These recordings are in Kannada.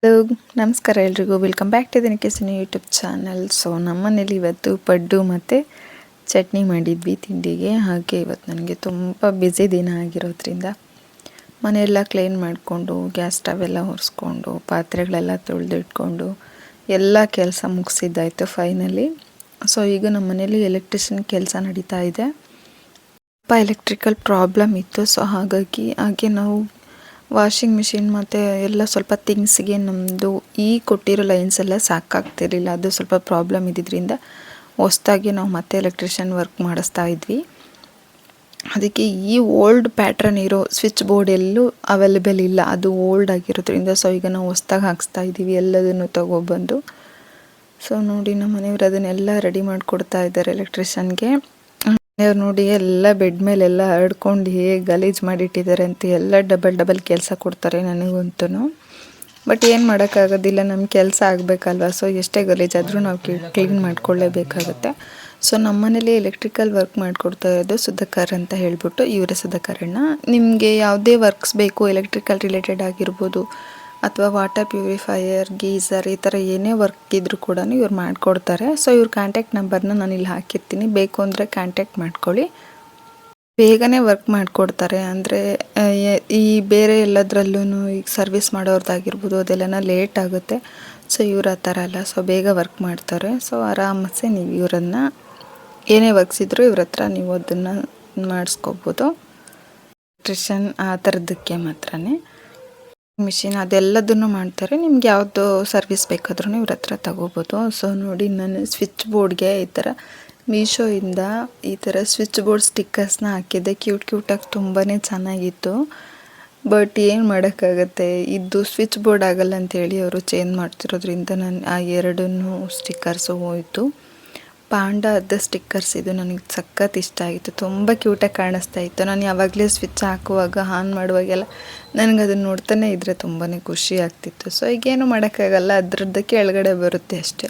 ಹಲೋ, ನಮಸ್ಕಾರ ಎಲ್ರಿಗೂ. Welcome back to the Nikeshini YouTube channel. So ನಮ್ಮನೇಲಿ ಇವತ್ತು ಪಡ್ಡು ಮತ್ತು ಚಟ್ನಿ ಮಾಡಿದ್ವಿ ತಿಂಡಿಗೆ. ಹಾಗೆ ಇವತ್ತು ನನಗೆ ತುಂಬ ಬ್ಯುಸಿ ದಿನ ಆಗಿರೋದ್ರಿಂದ ಮನೆಯೆಲ್ಲ ಕ್ಲೀನ್ ಮಾಡಿಕೊಂಡು, ಗ್ಯಾಸ್ ಸ್ಟವ್ ಎಲ್ಲ ಒರೆಸ್ಕೊಂಡು, ಪಾತ್ರೆಗಳೆಲ್ಲ ತೊಳೆದಿಟ್ಕೊಂಡು ಎಲ್ಲ ಕೆಲಸ ಮುಗಿಸಿದ್ದಾಯಿತು ಫೈನಲಿ. ಸೊ ಈಗ ನಮ್ಮ ಮನೇಲಿ ಎಲೆಕ್ಟ್ರಿಷಿಯನ್ ಕೆಲಸ ನಡೀತಾ ಇದೆ. ಸ್ವಲ್ಪ ಎಲೆಕ್ಟ್ರಿಕಲ್ ಪ್ರಾಬ್ಲಮ್ ಇತ್ತು. ಸೊ ಹಾಗೆ ನಾವು ವಾಷಿಂಗ್ ಮಿಷಿನ್ ಮತ್ತು ಎಲ್ಲ ಸ್ವಲ್ಪ ಥಿಂಗ್ಸ್ಗೆ ನಮ್ಮದು ಈ ಕೊಟ್ಟಿರೋ ಲೈನ್ಸ್ ಎಲ್ಲ ಸಾಕಾಗ್ತಿರಲಿಲ್ಲ. ಅದು ಸ್ವಲ್ಪ ಪ್ರಾಬ್ಲಮ್ ಇದ್ದಿದ್ದರಿಂದ ಹೊಸ್ದಾಗಿ ನಾವು ಮತ್ತೆ ಎಲೆಕ್ಟ್ರಿಷಿಯನ್ ವರ್ಕ್ ಮಾಡಿಸ್ತಾ ಇದ್ವಿ. ಅದಕ್ಕೆ ಈ ಓಲ್ಡ್ ಪ್ಯಾಟ್ರನ್ ಇರೋ ಸ್ವಿಚ್ ಬೋರ್ಡ್ ಎಲ್ಲೂ ಅವೈಲೇಬಲ್ ಇಲ್ಲ, ಅದು ಓಲ್ಡ್ ಆಗಿರೋದ್ರಿಂದ. ಸೊ ಈಗ ನಾವು ಹೊಸ್ದಾಗಿ ಹಾಕ್ಸ್ತಾ ಇದ್ದೀವಿ ಎಲ್ಲದನ್ನು ತಗೊಬಂದು. ಸೊ ನೋಡಿ, ನಮ್ಮ ಮನೆಯವರು ಅದನ್ನೆಲ್ಲ ರೆಡಿ ಮಾಡಿಕೊಡ್ತಾ ಇದ್ದಾರೆ ಎಲೆಕ್ಟ್ರಿಷಿಯನ್ಗೆ. ಅವ್ರು ನೋಡಿ ಎಲ್ಲ ಬೆಡ್ ಮೇಲೆಲ್ಲ ಹರಡ್ಕೊಂಡು ಹೇಗೆ ಗಲೀಜು ಮಾಡಿಟ್ಟಿದ್ದಾರೆ ಅಂತ. ಎಲ್ಲ ಡಬಲ್ ಕೆಲಸ ಕೊಡ್ತಾರೆ ನನಗಂತೂ. ಬಟ್ ಏನು ಮಾಡೋಕ್ಕಾಗೋದಿಲ್ಲ, ನಮ್ಮ ಕೆಲಸ ಆಗಬೇಕಲ್ವ. ಸೊ ಎಷ್ಟೇ ಗಲೀಜಾದರೂ ನಾವು ಕ್ಲೀನ್ ಮಾಡ್ಕೊಳ್ಳೇಬೇಕಾಗುತ್ತೆ. ಸೊ ನಮ್ಮ ಮನೇಲಿ ಎಲೆಕ್ಟ್ರಿಕಲ್ ವರ್ಕ್ ಮಾಡಿಕೊಡ್ತಾ ಇರೋದು ಸುಧಾಕರ್ ಅಂತ ಹೇಳ್ಬಿಟ್ಟು, ಇವರೇ ಸುಧಾಕರಣ್ಣ. ನಿಮಗೆ ಯಾವುದೇ ವರ್ಕ್ಸ್ ಬೇಕು, ಎಲೆಕ್ಟ್ರಿಕಲ್ ರಿಲೇಟೆಡ್ ಆಗಿರ್ಬೋದು ಅಥವಾ ವಾಟರ್ ಪ್ಯೂರಿಫೈಯರ್, ಗೀಸರ್, ಈ ಥರ ಏನೇ ವರ್ಕ್ ಇದ್ದರೂ ಕೂಡ ಇವ್ರು ಮಾಡಿಕೊಡ್ತಾರೆ. ಸೊ ಇವ್ರ ಕಾಂಟ್ಯಾಕ್ಟ್ ನಂಬರ್ನ ನಾನು ಇಲ್ಲಿ ಹಾಕಿರ್ತೀನಿ, ಬೇಕು ಅಂದರೆ ಕಾಂಟ್ಯಾಕ್ಟ್ ಮಾಡ್ಕೊಳ್ಳಿ. ಬೇಗನೆ ವರ್ಕ್ ಮಾಡಿಕೊಡ್ತಾರೆ. ಅಂದರೆ ಈ ಬೇರೆ ಎಲ್ಲದರಲ್ಲೂ ಈಗ ಸರ್ವಿಸ್ ಮಾಡೋರ್ದಾಗಿರ್ಬೋದು ಅದೆಲ್ಲನ ಲೇಟ್ ಆಗುತ್ತೆ. ಸೊ ಇವ್ರು ಆ ಥರ ಅಲ್ಲ, ಸೊ ಬೇಗ ವರ್ಕ್ ಮಾಡ್ತಾರೆ. ಸೊ ಆರಾಮಸೆ ನೀವು ಇವರನ್ನು ಏನೇ ವರ್ಕ್ಸ್ ಇದ್ದರೂ ಇವ್ರ ಹತ್ರ ನೀವು ಅದನ್ನು ಮಾಡಿಸ್ಕೋಬೋದು. ಎಲೆಕ್ಟ್ರಿಷಿಯನ್ ಆ ಥರದ್ದಕ್ಕೆ ಮಾತ್ರನೇ ಮಿಷಿನ್ ಅದೆಲ್ಲದನ್ನು ಮಾಡ್ತಾರೆ. ನಿಮ್ಗೆ ಯಾವುದು ಸರ್ವಿಸ್ ಬೇಕಾದ್ರೂ ಇವ್ರ ಹತ್ರ ತಗೋಬೋದು. ಸೊ ನೋಡಿ, ನಾನು ಸ್ವಿಚ್ ಬೋರ್ಡ್ಗೆ ಈ ಥರ ಮೀಶೋಯಿಂದ ಈ ಥರ ಸ್ವಿಚ್ ಬೋರ್ಡ್ ಸ್ಟಿಕ್ಕರ್ಸ್ನ ಹಾಕಿದ್ದೆ. ಕ್ಯೂಟಾಗಿ ತುಂಬಾ ಚೆನ್ನಾಗಿತ್ತು. ಬಟ್ ಏನು ಮಾಡೋಕ್ಕಾಗತ್ತೆ, ಇದು ಸ್ವಿಚ್ ಬೋರ್ಡ್ ಆಗಲ್ಲ ಅಂತೇಳಿ ಅವರು ಚೇಂಜ್ ಮಾಡ್ತಿರೋದ್ರಿಂದ ನಾನು ಆ ಎರಡನ್ನೂ ಸ್ಟಿಕ್ಕರ್ಸು ಹೋಯಿತು. ಪಾಂಡದ ಸ್ಟಿಕ್ಕರ್ಸ್ ಇದು ನನಗೆ ಸಖತ್ ಇಷ್ಟ ಆಗಿತ್ತು, ತುಂಬ ಕ್ಯೂಟಾಗಿ ಕಾಣಿಸ್ತಾ ಇತ್ತು. ನಾನು ಯಾವಾಗಲೇ ಸ್ವಿಚ್ ಹಾಕುವಾಗ, ಆನ್ ಮಾಡುವಾಗೆಲ್ಲ ನನಗೆ ಅದನ್ನು ನೋಡ್ತಾನೆ ಇದ್ದರೆ ತುಂಬಾ ಖುಷಿ ಆಗ್ತಿತ್ತು. ಸೊ ಈಗೇನು ಮಾಡೋಕ್ಕಾಗಲ್ಲ, ಅದರದ್ದು ಕೆಳಗಡೆ ಬರುತ್ತೆ ಅಷ್ಟೇ.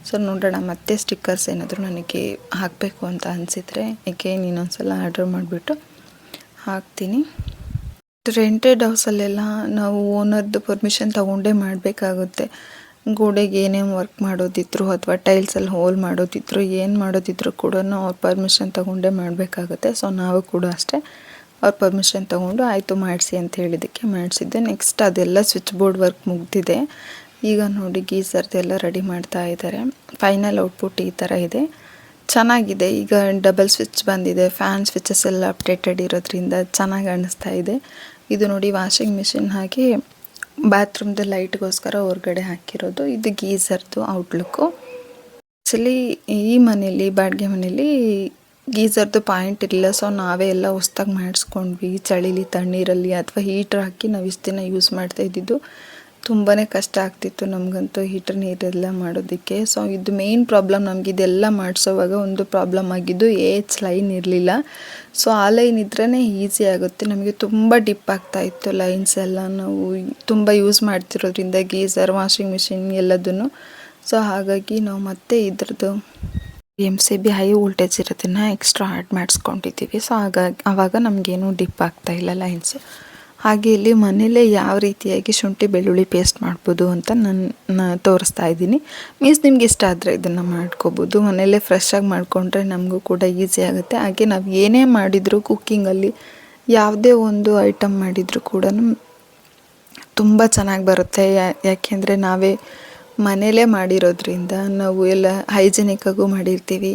ಸೊ ನೋಡೋಣ, ಮತ್ತೆ ಸ್ಟಿಕ್ಕರ್ಸ್ ಏನಾದರೂ ನನಗೆ ಹಾಕಬೇಕು ಅಂತ ಅನಿಸಿದರೆ ಏಕೆ ಇನ್ನೊಂದ್ಸಲ ಆರ್ಡರ್ ಮಾಡಿಬಿಟ್ಟು ಹಾಕ್ತೀನಿ. ರೆಂಟೆಡ್ ಹೌಸಲ್ಲೆಲ್ಲ ನಾವು ಓನರ್ದು ಪರ್ಮಿಷನ್ ತೊಗೊಂಡೇ ಮಾಡಬೇಕಾಗುತ್ತೆ. ಗೋಡೆಗೆ ಏನೇನು ವರ್ಕ್ ಮಾಡೋದಿದ್ರು ಅಥವಾ ಟೈಲ್ಸಲ್ಲಿ ಹೋಲ್ ಮಾಡೋದಿದ್ರು, ಏನು ಮಾಡೋದಿದ್ರು ಕೂಡ ಅವ್ರ ಪರ್ಮಿಷನ್ ತೊಗೊಂಡೇ ಮಾಡಬೇಕಾಗುತ್ತೆ. ಸೊ ನಾವು ಕೂಡ ಅಷ್ಟೇ ಅವ್ರ ಪರ್ಮಿಷನ್ ತೊಗೊಂಡು ಆಯಿತು ಮಾಡಿಸಿ ಅಂತ ಹೇಳಿದ್ದಕ್ಕೆ ಮಾಡಿಸಿದ್ದೆ. ನೆಕ್ಸ್ಟ್ ಅದೆಲ್ಲ ಸ್ವಿಚ್ ಬೋರ್ಡ್ ವರ್ಕ್ ಮುಗ್ದಿದೆ. ಈಗ ನೋಡಿ, ಗೀಸರ್ದೆಲ್ಲ ರೆಡಿ ಮಾಡ್ತಾ ಇದ್ದಾರೆ. ಫೈನಲ್ ಔಟ್ಪುಟ್ ಈ ಥರ ಇದೆ, ಚೆನ್ನಾಗಿದೆ. ಈಗ ಡಬಲ್ ಸ್ವಿಚ್ ಬಂದಿದೆ, ಫ್ಯಾನ್ ಸ್ವಿಚಸ್ ಎಲ್ಲ ಅಪ್ಡೇಟೆಡ್ ಇರೋದ್ರಿಂದ ಚೆನ್ನಾಗಿ ಅನ್ನಿಸ್ತಾ ಇದೆ. ಇದು ನೋಡಿ, ವಾಷಿಂಗ್ ಮಿಷಿನ್ ಹಾಗೆ ಬಾತ್ರೂಮ್ದು ಲೈಟ್ಗೋಸ್ಕರ ಹೊರಗಡೆ ಹಾಕಿರೋದು. ಇದು ಗೀಸರ್ದು ಔಟ್ಲುಕ್ಕು. ಆ್ಯಕ್ಚುಲಿ ಈ ಮನೇಲಿ, ಬಾಡಿಗೆ ಮನೇಲಿ ಗೀಸರ್ದು ಪಾಯಿಂಟ್ ಇರಲಿಲ್ಲ. ಸೊ ನಾವೇ ಎಲ್ಲ ಹೊಸ್ದಾಗಿ ಮಾಡಿಸ್ಕೊಂಡ್ವಿ. ಚಳಿಲಿ ತಣ್ಣೀರಲ್ಲಿ ಅಥವಾ ಹೀಟ್ರ್ ಹಾಕಿ ನಾವು ಇಷ್ಟು ದಿನ ಯೂಸ್ ಮಾಡ್ತಾ ಇದ್ದಿದ್ದು. ತುಂಬಾ ಕಷ್ಟ ಆಗ್ತಿತ್ತು ನಮಗಂತೂ ಹೀಟ್ರ್ ನೀರೆಲ್ಲ ಮಾಡೋದಕ್ಕೆ. ಸೊ ಇದು ಮೇನ್ ಪ್ರಾಬ್ಲಮ್ ನಮ್ಗೆ. ಇದೆಲ್ಲ ಮಾಡಿಸೋವಾಗ ಒಂದು ಪ್ರಾಬ್ಲಮ್ ಆಗಿದ್ದು ಲೈನ್ ಇರಲಿಲ್ಲ. ಸೊ ಆ ಲೈನ್ ಇದ್ರೇ ಈಸಿ ಆಗುತ್ತೆ. ನಮಗೆ ತುಂಬ ಡಿಪ್ ಆಗ್ತಾಯಿತ್ತು ಲೈನ್ಸ್ ಎಲ್ಲ, ನಾವು ತುಂಬ ಯೂಸ್ ಮಾಡ್ತಿರೋದ್ರಿಂದ ಗೀಸರ್, ವಾಷಿಂಗ್ ಮಿಷಿನ್ ಎಲ್ಲದನ್ನು. ಸೊ ಹಾಗಾಗಿ ನಾವು ಮತ್ತೆ ಇದ್ರದ್ದು MCB ಹೈ ವೋಲ್ಟೇಜ್ ಇರೋದನ್ನು ಎಕ್ಸ್ಟ್ರಾ ಆ್ಯಡ್ ಮಾಡಿಸ್ಕೊಂಡಿದ್ದೀವಿ. ಸೊ ಆವಾಗ ನಮಗೇನು ಡಿಪ್ ಆಗ್ತಾಯಿಲ್ಲ ಲೈನ್ಸು. ಹಾಗೆ ಇಲ್ಲಿ ಮನೇಲೇ ಯಾವ ರೀತಿಯಾಗಿ ಶುಂಠಿ ಬೆಳ್ಳುಳ್ಳಿ ಪೇಸ್ಟ್ ಮಾಡ್ಬೋದು ಅಂತ ನಾನು ತೋರಿಸ್ತಾ ಇದ್ದೀನಿ. ಮೀನ್ಸ್ ನಿಮ್ಗೆ ಇಷ್ಟ ಆದರೆ ಇದನ್ನು ಮಾಡ್ಕೋಬೋದು. ಮನೇಲೇ ಫ್ರೆಶ್ಶಾಗಿ ಮಾಡಿಕೊಂಡ್ರೆ ನಮಗೂ ಕೂಡ ಈಸಿ ಆಗುತ್ತೆ. ಹಾಗೆ ನಾವು ಏನೇ ಮಾಡಿದರೂ ಕುಕ್ಕಿಂಗಲ್ಲಿ ಯಾವುದೇ ಒಂದು ಐಟಮ್ ಮಾಡಿದರೂ ಕೂಡ ತುಂಬ ಚೆನ್ನಾಗಿ ಬರುತ್ತೆ. ಯಾಕೆಂದರೆ ನಾವೇ ಮನೇಲೇ ಮಾಡಿರೋದ್ರಿಂದ ನಾವು ಎಲ್ಲ ಹೈಜಿನಿಕ್ಕಾಗೂ ಮಾಡಿರ್ತೀವಿ.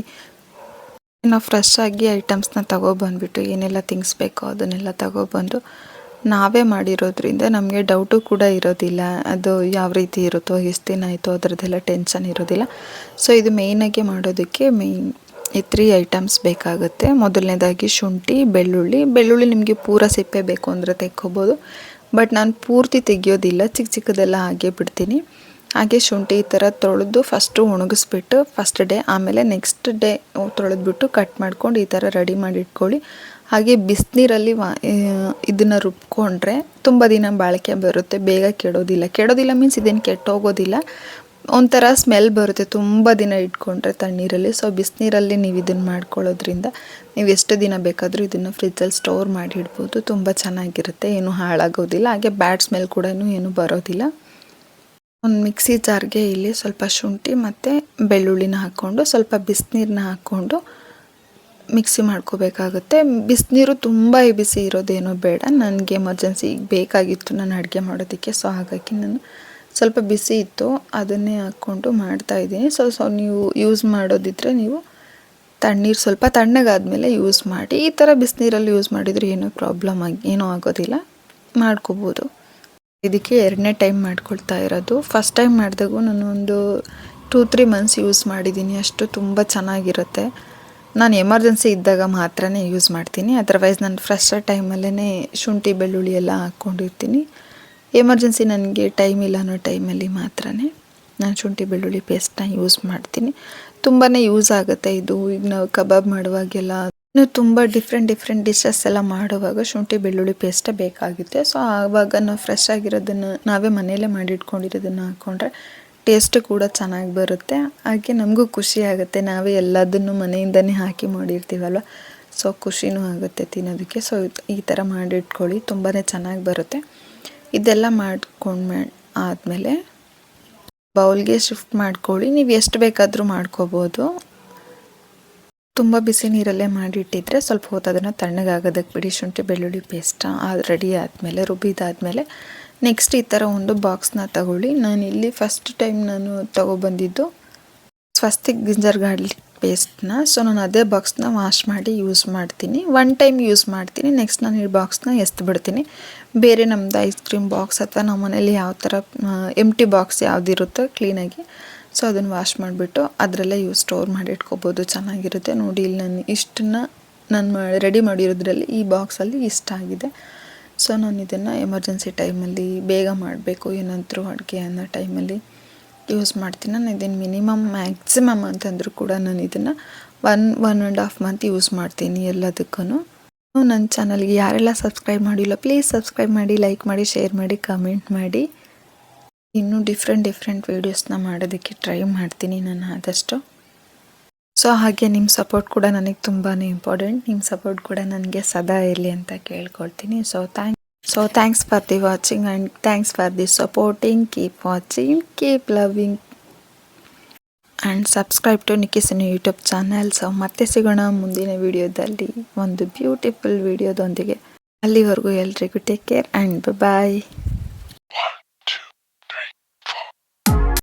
ನಾವು ಫ್ರೆಶ್ಶಾಗಿ ಐಟಮ್ಸ್ನ ತಗೊಬಂದುಬಿಟ್ಟು ಏನೆಲ್ಲ ಥಿಂಗ್ಸ್ ಬೇಕೋ ಅದನ್ನೆಲ್ಲ ತಗೊಬಂದು ನಾವೇ ಮಾಡಿರೋದ್ರಿಂದ ನಮಗೆ ಡೌಟು ಕೂಡ ಇರೋದಿಲ್ಲ. ಅದು ಯಾವ ರೀತಿ ಇರುತ್ತೋ, ಎಷ್ಟು ದಿನ ಆಯಿತು, ಅದರದ್ದೆಲ್ಲ ಟೆನ್ಷನ್ ಇರೋದಿಲ್ಲ. ಸೊ ಇದು ಮೇಯ್ನಾಗಿ ಮಾಡೋದಕ್ಕೆ ಈ 3 ಐಟಮ್ಸ್ ಬೇಕಾಗುತ್ತೆ. ಮೊದಲನೇದಾಗಿ ಶುಂಠಿ, ಬೆಳ್ಳುಳ್ಳಿ ನಿಮಗೆ ಪೂರ ಸಿಪ್ಪೆ ಬೇಕು ಅಂದರೆ ತೆಕ್ಕೋಬೋದು. ಬಟ್ ನಾನು ಪೂರ್ತಿ ತೆಗಿಯೋದಿಲ್ಲ, ಚಿಕ್ಕದೆಲ್ಲ ಹಾಗೆ ಬಿಡ್ತೀನಿ. ಹಾಗೆ ಶುಂಠಿ ಈ ಥರ ತೊಳೆದು ಫಸ್ಟು ಒಣಗಿಸ್ಬಿಟ್ಟು ಫಸ್ಟ್ ಡೇ, ಆಮೇಲೆ ನೆಕ್ಸ್ಟ್ ಡೇ ತೊಳೆದ್ಬಿಟ್ಟು ಕಟ್ ಮಾಡ್ಕೊಂಡು ಈ ಥರ ರೆಡಿ ಮಾಡಿ ಇಟ್ಕೊಳ್ಳಿ. ಹಾಗೆ ಬಿಸಿನೀರಲ್ಲಿ ಇದನ್ನು ರುಬ್ಕೊಂಡ್ರೆ ತುಂಬ ದಿನ ಬಾಳಿಕೆ ಬರುತ್ತೆ, ಬೇಗ ಕೆಡೋದಿಲ್ಲ ಮೀನ್ಸ್ ಇದೇನು ಕೆಟ್ಟೋಗೋದಿಲ್ಲ. ಒಂಥರ ಸ್ಮೆಲ್ ಬರುತ್ತೆ ತುಂಬ ದಿನ ಇಟ್ಕೊಂಡ್ರೆ ತಣ್ಣೀರಲ್ಲಿ. ಸೊ ಬಿಸಿನೀರಲ್ಲಿ ನೀವು ಇದನ್ನು ಮಾಡ್ಕೊಳ್ಳೋದ್ರಿಂದ ನೀವು ಎಷ್ಟು ದಿನ ಬೇಕಾದರೂ ಇದನ್ನು ಫ್ರಿಜ್ಜಲ್ಲಿ ಸ್ಟೋರ್ ಮಾಡಿ ಇಡ್ಬೋದು. ತುಂಬ ಚೆನ್ನಾಗಿರುತ್ತೆ, ಏನೂ ಹಾಳಾಗೋದಿಲ್ಲ. ಹಾಗೆ ಬ್ಯಾಡ್ ಸ್ಮೆಲ್ ಕೂಡ ಏನೂ ಬರೋದಿಲ್ಲ. ಒಂದು ಮಿಕ್ಸಿ ಜಾರ್ಗೆ ಇಲ್ಲಿ ಸ್ವಲ್ಪ ಶುಂಠಿ ಮತ್ತು ಬೆಳ್ಳುಳ್ಳಿನ ಹಾಕ್ಕೊಂಡು ಸ್ವಲ್ಪ ಬಿಸಿನೀರನ್ನ ಹಾಕ್ಕೊಂಡು ಮಿಕ್ಸಿ ಮಾಡ್ಕೋಬೇಕಾಗುತ್ತೆ. ಬಿಸಿನೀರು ತುಂಬ ಬಿಸಿ ಇರೋದೇನೋ ಬೇಡ, ನನಗೆ ಎಮರ್ಜೆನ್ಸಿ ಬೇಕಾಗಿತ್ತು ನಾನು ಅಡುಗೆ ಮಾಡೋದಕ್ಕೆ. ಸೊ ಹಾಗಾಗಿ ನಾನು ಸ್ವಲ್ಪ ಬಿಸಿ ಇತ್ತು ಅದನ್ನೇ ಹಾಕ್ಕೊಂಡು ಮಾಡ್ತಾಯಿದ್ದೀನಿ. ಸೊ ನೀವು ಯೂಸ್ ಮಾಡೋದಿದ್ರೆ ನೀವು ತಣ್ಣೀರು ಸ್ವಲ್ಪ ತಣ್ಣಗಾದ್ಮೇಲೆ ಯೂಸ್ ಮಾಡಿ. ಈ ಥರ ಬಿಸಿನೀರಲ್ಲಿ ಯೂಸ್ ಮಾಡಿದರೆ ಏನೂ ಏನೂ ಆಗೋದಿಲ್ಲ, ಮಾಡ್ಕೋಬೋದು. ಇದಕ್ಕೆ 2ನೇ ಟೈಮ್ ಮಾಡ್ಕೊಳ್ತಾ ಇರೋದು. ಫಸ್ಟ್ ಟೈಮ್ ಮಾಡಿದಾಗೂ ನಾನು ಒಂದು 2-3 ಮಂತ್ಸ್ ಯೂಸ್ ಮಾಡಿದ್ದೀನಿ ಅಷ್ಟು. ತುಂಬ ಚೆನ್ನಾಗಿರುತ್ತೆ. ನಾನು ಎಮರ್ಜೆನ್ಸಿ ಇದ್ದಾಗ ಮಾತ್ರನೇ ಯೂಸ್ ಮಾಡ್ತೀನಿ, ಅದರ್ವೈಸ್ ನಾನು ಫ್ರೆಶರ್ ಟೈಮಲ್ಲೇ ಶುಂಠಿ ಬೆಳ್ಳುಳ್ಳಿ ಎಲ್ಲ ಹಾಕ್ಕೊಂಡಿರ್ತೀನಿ. ಎಮರ್ಜೆನ್ಸಿ ನನಗೆ ಟೈಮ್ ಇಲ್ಲ ಅನ್ನೋ ಟೈಮಲ್ಲಿ ಮಾತ್ರನೇ ನಾನು ಶುಂಠಿ ಬೆಳ್ಳುಳ್ಳಿ ಪೇಸ್ಟನ್ನ ಯೂಸ್ ಮಾಡ್ತೀನಿ. ತುಂಬಾ ಯೂಸ್ ಆಗುತ್ತೆ ಇದು. ಈಗ ನಾವು ಕಬಾಬ್ ಮಾಡುವಾಗೆಲ್ಲ ಇನ್ನು ತುಂಬ ಡಿಫ್ರೆಂಟ್ ಡಿಶಸ್ ಎಲ್ಲ ಮಾಡುವಾಗ ಶುಂಠಿ ಬೆಳ್ಳುಳ್ಳಿ ಪೇಸ್ಟೇ ಬೇಕಾಗುತ್ತೆ. ಸೊ ಆವಾಗ ನಾವು ಫ್ರೆಶ್ ಆಗಿರೋದನ್ನು ನಾವೇ ಮನೆಯಲ್ಲೇ ಮಾಡಿಟ್ಕೊಂಡಿರೋದನ್ನು ಹಾಕ್ಕೊಂಡ್ರೆ ಟೇಸ್ಟ್ ಕೂಡ ಚೆನ್ನಾಗಿ ಬರುತ್ತೆ. ಹಾಗೆ ನಮಗೂ ಖುಷಿ ಆಗುತ್ತೆ, ನಾವೇ ಎಲ್ಲದನ್ನು ಮನೆಯಿಂದನೇ ಹಾಕಿ ಮಾಡಿರ್ತೀವಲ್ವ. ಸೊ ಖುಷಿನೂ ಆಗುತ್ತೆ ತಿನ್ನೋದಕ್ಕೆ. ಸೊ ಈ ಥರ ಮಾಡಿಟ್ಕೊಳ್ಳಿ, ತುಂಬಾ ಚೆನ್ನಾಗಿ ಬರುತ್ತೆ. ಇದೆಲ್ಲ ಆದಮೇಲೆ ಬೌಲ್ಗೆ ಶಿಫ್ಟ್ ಮಾಡ್ಕೊಳ್ಳಿ. ನೀವು ಎಷ್ಟು ಬೇಕಾದರೂ ಮಾಡ್ಕೋಬೋದು. ತುಂಬ ಬಿಸಿ ನೀರಲ್ಲೇ ಮಾಡಿಟ್ಟಿದ್ರೆ ಸ್ವಲ್ಪ ಹೊತ್ತು ಅದನ್ನು ತಣ್ಣಗಾಗೋದಕ್ಕೆ ಬಿಡಿ. ಶುಂಠಿ ಬೆಳ್ಳುಳ್ಳಿ ಪೇಸ್ಟ್ ರೆಡಿ ಆದಮೇಲೆ ರುಬ್ಬಿದಾದಮೇಲೆ ನೆಕ್ಸ್ಟ್ ಈ ಥರ ಒಂದು ಬಾಕ್ಸ್ನ ತಗೊಳ್ಳಿ. ನಾನಿಲ್ಲಿ ಫಸ್ಟ್ ಟೈಮ್ ನಾನು ತೊಗೊಬಂದಿದ್ದು ಸ್ವಸ್ತಿಕ್ ಜಿಂಜರ್ ಗಾರ್ಲಿಕ್ ಪೇಸ್ಟ್ನ. ಸೊ ನಾನು ಅದೇ ಬಾಕ್ಸ್ನ ವಾಶ್ ಮಾಡಿ ಯೂಸ್ ಮಾಡ್ತೀನಿ. 1 ಟೈಮ್ ಯೂಸ್ ಮಾಡ್ತೀನಿ, ನೆಕ್ಸ್ಟ್ ನಾನು ಈ ಬಾಕ್ಸ್ನ ಎಸ್ದು ಬಿಡ್ತೀನಿ. ಬೇರೆ ನಮ್ಮದು ಐಸ್ ಕ್ರೀಮ್ ಬಾಕ್ಸ್ ಅಥವಾ ನಮ್ಮ ಮನೇಲಿ ಯಾವ ಥರ ಎಂಟಿ ಬಾಕ್ಸ್ ಯಾವುದಿರುತ್ತೋ ಕ್ಲೀನಾಗಿ, ಸೊ ಅದನ್ನು ವಾಶ್ ಮಾಡಿಬಿಟ್ಟು ಅದರಲ್ಲೇ ಸ್ಟೋರ್ ಮಾಡಿ ಇಟ್ಕೋಬೋದು, ಚೆನ್ನಾಗಿರುತ್ತೆ. ನೋಡಿ ಇಲ್ಲಿ ನಾನು ರೆಡಿ ಮಾಡಿರೋದ್ರಲ್ಲಿ ಈ ಬಾಕ್ಸಲ್ಲಿ ಇಷ್ಟ ಆಗಿದೆ. ಸೊ ನಾನು ಇದನ್ನು ಎಮರ್ಜೆನ್ಸಿ ಟೈಮಲ್ಲಿ ಬೇಗ ಮಾಡಬೇಕು ಏನಾದರೂ ಅಡುಗೆ ಅನ್ನೋ ಟೈಮಲ್ಲಿ ಯೂಸ್ ಮಾಡ್ತೀನಿ. ನಾನು ಇದನ್ನು ಮ್ಯಾಕ್ಸಿಮಮ್ ಅಂತಂದರೂ ಕೂಡ ನಾನು ಇದನ್ನು 1.5 ಮಂತ್ ಯೂಸ್ ಮಾಡ್ತೀನಿ ಎಲ್ಲದಕ್ಕೂ. ನನ್ನ ಚಾನಲ್ಗೆ ಯಾರೆಲ್ಲ ಸಬ್ಸ್ಕ್ರೈಬ್ ಮಾಡಿಲ್ಲ ಪ್ಲೀಸ್ ಸಬ್ಸ್ಕ್ರೈಬ್ ಮಾಡಿ, ಲೈಕ್ ಮಾಡಿ, ಶೇರ್ ಮಾಡಿ, ಕಮೆಂಟ್ ಮಾಡಿ. ಇನ್ನೂ ಡಿಫ್ರೆಂಟ್ ವೀಡಿಯೋಸ್ನ ಮಾಡೋದಕ್ಕೆ ಟ್ರೈ ಮಾಡ್ತೀನಿ ನಾನು ಆದಷ್ಟು. ಸೊ ಹಾಗೆ ನಿಮ್ಮ ಸಪೋರ್ಟ್ ಕೂಡ ನನಗೆ ತುಂಬಾ ಇಂಪಾರ್ಟೆಂಟ್. ನಿಮ್ಮ ಸಪೋರ್ಟ್ ಕೂಡ ನನಗೆ ಸದಾ ಇರಲಿ ಅಂತ ಕೇಳ್ಕೊಳ್ತೀನಿ. So thanks for the watching and thanks for the supporting. Keep watching, keep loving and subscribe to Nikhisini YouTube channel. So ಮತ್ತೆ ಸಿಗೋಣ ಮುಂದಿನ ವಿಡಿಯೋದಲ್ಲಿ ಒಂದು ಬ್ಯೂಟಿಫುಲ್ ವಿಡಿಯೋದೊಂದಿಗೆ. ಅಲ್ಲಿವರೆಗೂ ಎಲ್ರಿಗೂ ಟೇಕ್ ಕೇರ್ ಆ್ಯಂಡ್ ಬಾಯ್.